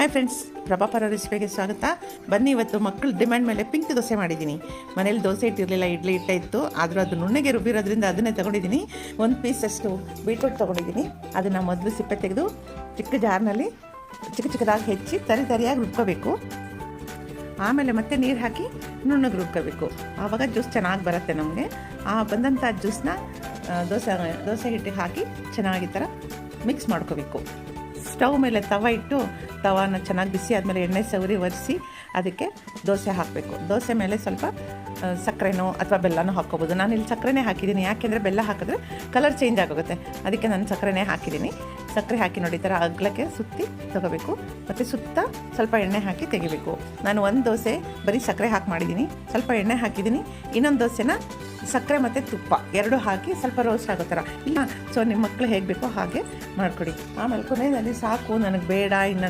Hi friends, ಪ್ರಭಾಪರ ರೆಸಿಪಿಗೆ ಸ್ವಾಗತ. ಬನ್ನಿ, ಇವತ್ತು ಮಕ್ಕಳು ಡಿಮ್ಯಾಂಡ್ ಮೇಲೆ ಪಿಂಕ್ ದೋಸೆ ಮಾಡಿದ್ದೀನಿ. ಮನೇಲಿ ದೋಸೆ ಇಟ್ಟಿರಲಿಲ್ಲ, ಇಡ್ಲಿ ಹಿಟ್ಟೆ ಇತ್ತು. ಆದರೂ ಅದು ನುಣ್ಣಗೆ ರುಬ್ಬಿರೋದ್ರಿಂದ ಅದನ್ನೇ ತೊಗೊಂಡಿದ್ದೀನಿ. ಒಂದು ಪೀಸಷ್ಟು ಬೀಟ್ರೂಟ್ ತೊಗೊಂಡಿದ್ದೀನಿ. ಅದನ್ನು ಮೊದಲು ಸಿಪ್ಪೆ ತೆಗೆದು ಚಿಕ್ಕ ಜಾರ್ನಲ್ಲಿ ಚಿಕ್ಕದಾಗಿ ಹೆಚ್ಚಿ ತರಿಯಾಗಿ ರುಬ್ಕೋಬೇಕು. ಆಮೇಲೆ ಮತ್ತೆ ನೀರು ಹಾಕಿ ನುಣ್ಣಗೆ ರುಬ್ಕೋಬೇಕು. ಆವಾಗ ಜ್ಯೂಸ್ ಚೆನ್ನಾಗಿ ಬರುತ್ತೆ ನಮಗೆ. ಬಂದಂಥ ಜ್ಯೂಸನ್ನ ದೋಸೆ ಹಿಟ್ಟಿಗೆ ಹಾಕಿ ಚೆನ್ನಾಗಿ ಥರ ಮಿಕ್ಸ್ ಮಾಡ್ಕೋಬೇಕು. ಸ್ಟವ್ ಮೇಲೆ ತವ ಇಟ್ಟು ತವಾನ ಚೆನ್ನಾಗಿ ಬಿಸಿ ಆದಮೇಲೆ ಎಣ್ಣೆ ಸವರಿ ಒರೆಸಿ ಅದಕ್ಕೆ ದೋಸೆ ಹಾಕಬೇಕು. ದೋಸೆ ಮೇಲೆ ಸ್ವಲ್ಪ ಸಕ್ಕರೆನೋ ಅಥವಾ ಬೆಲ್ಲನೋ ಹಾಕ್ಕೋಬೋದು. ನಾನು ಇಲ್ಲಿ ಸಕ್ಕರೆನೇ ಹಾಕಿದ್ದೀನಿ, ಯಾಕೆಂದರೆ ಬೆಲ್ಲ ಹಾಕಿದ್ರೆ ಕಲರ್ ಚೇಂಜ್ ಆಗೋಗುತ್ತೆ. ಅದಕ್ಕೆ ನಾನು ಸಕ್ಕರೆನೇ ಹಾಕಿದ್ದೀನಿ. ಸಕ್ಕರೆ ಹಾಕಿ ನೋಡಿ, ಈ ಥರ ಅಗಲಕ್ಕೆ ಸುತ್ತಿ ತೊಗೋಬೇಕು. ಮತ್ತು ಸುತ್ತ ಸ್ವಲ್ಪ ಎಣ್ಣೆ ಹಾಕಿ ತೆಗಿಬೇಕು. ನಾನು ಒಂದು ದೋಸೆ ಬರೀ ಸಕ್ಕರೆ ಹಾಕಿ ಮಾಡಿದ್ದೀನಿ, ಸ್ವಲ್ಪ ಎಣ್ಣೆ ಹಾಕಿದ್ದೀನಿ. ಇನ್ನೊಂದು ದೋಸೆನ ಸಕ್ಕರೆ ಮತ್ತು ತುಪ್ಪ ಎರಡು ಹಾಕಿ ಸ್ವಲ್ಪ ರೋಸ್ಟ್ ಆಗೋ ಥರ ಇಲ್ಲ. ಸೊ ನಿಮ್ಮ ಮಕ್ಕಳು ಹೇಗೆ ಬೇಕೋ ಹಾಗೆ ಮಾಡಿಕೊಡಿ. ಆಮೇಲೆ ಕೊನೆಯಲ್ಲಿ ಸಾಕು, ನನಗೆ ಬೇಡ, ಇನ್ನು